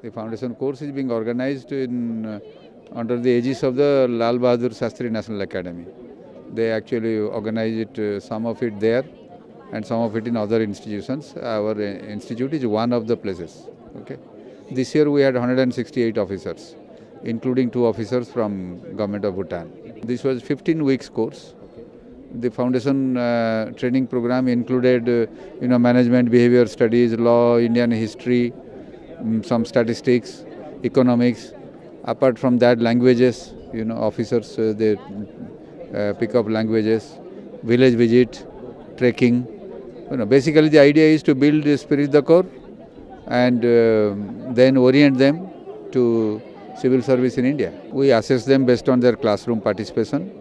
The foundation course is being organized under the aegis of the Lal Bahadur Shastri National Academy. They actually organize it, some of it there and some of it in other institutions. Our institute is one of the places. Okay. This year we had 168 officers, including 2 officers from Government of Bhutan. This was 15 weeks course. The foundation training program included, management, behavior studies, law, Indian history, some statistics, economics. Apart from that, languages. Officers they pick up languages, village visit, trekking. Basically the idea is to build the spirit of the corps and then orient them to civil service in India. We assess them based on their classroom participation.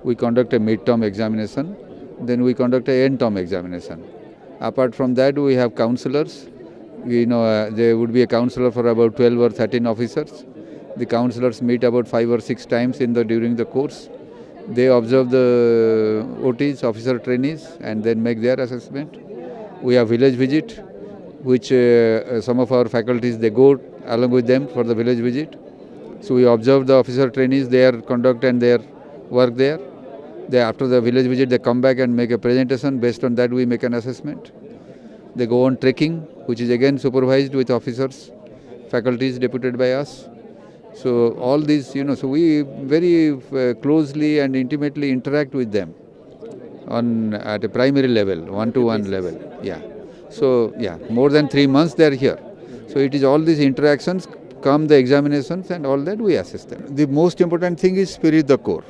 We conduct a mid-term examination, then we conduct a end-term examination. Apart from that, we have counselors. There would be a counselor for about 12 or 13 officers. The counselors meet about 5 or 6 times during the course. They observe the OTs, officer trainees, and then make their assessment. We have village visit, which some of our faculties, they go along with them for the village visit. So we observe the officer trainees, their conduct and their work there. After the village visit, they come back and make a presentation. Based on that, we make an assessment. They go on trekking, which is again supervised with officers, faculties deputed by us. So all these, so we very closely and intimately interact with them at a primary level, one-to-one level. Yeah. So more than 3 months they are here. So it is all these interactions, come the examinations and all that, we assess them. The most important thing is spirit the corps.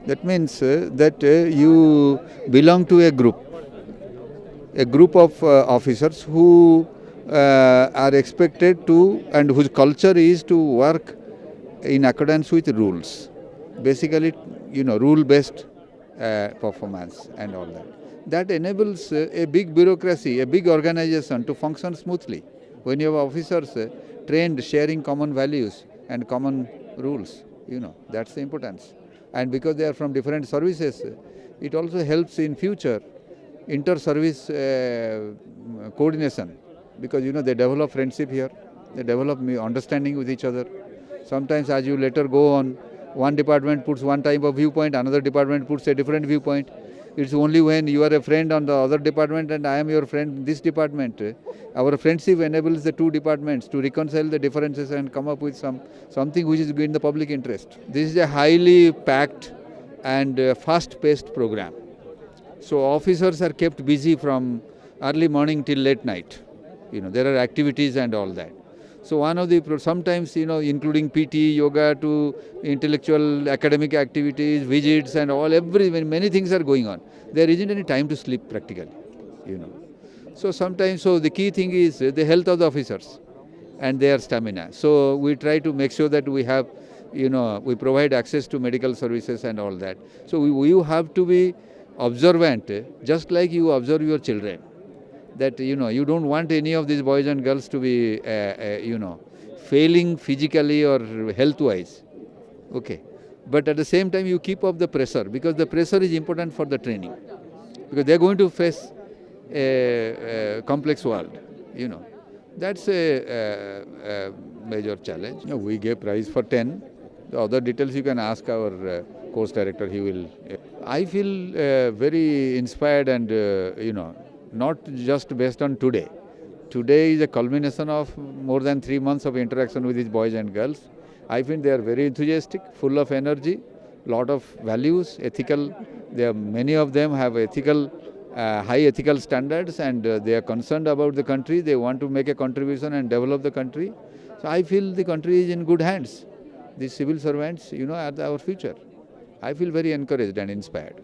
That means that you belong to a group of officers who are expected to, and whose culture is to work in accordance with rules. Basically, rule-based performance and all that. That enables a big bureaucracy, a big organization to function smoothly. When you have officers trained, sharing common values and common rules, that's the importance. And because they are from different services, it also helps in future inter-service coordination. Because they develop friendship here, they develop understanding with each other. Sometimes as you later go on, one department puts one type of viewpoint, another department puts a different viewpoint. It's only when you are a friend on the other department and I am your friend in this department, our friendship enables the 2 departments to reconcile the differences and come up with something which is in the public interest. This is a highly packed and fast-paced program. So officers are kept busy from early morning till late night. There are activities and all that. So one of the, sometimes, including PT, yoga to intellectual academic activities, visits and all, many things are going on. There isn't any time to sleep practically, So sometimes, the key thing is the health of the officers and their stamina. So we try to make sure that we have, we provide access to medical services and all that. So you have to be observant, just like you observe your children. That you don't want any of these boys and girls to be failing physically or health wise. Okay, but at the same time you keep up the pressure, because the pressure is important for the training, because they are going to face a complex world. That's a major challenge. We gave prize for 10. The other details you can ask our course director. He will. I feel very inspired and not just based on today. Today is a culmination of more than 3 months of interaction with these boys and girls. I think they are very enthusiastic, full of energy, lot of values, ethical. Many of them have high ethical standards, and they are concerned about the country. They want to make a contribution and develop the country. So I feel the country is in good hands. These civil servants, are our future. I feel very encouraged and inspired.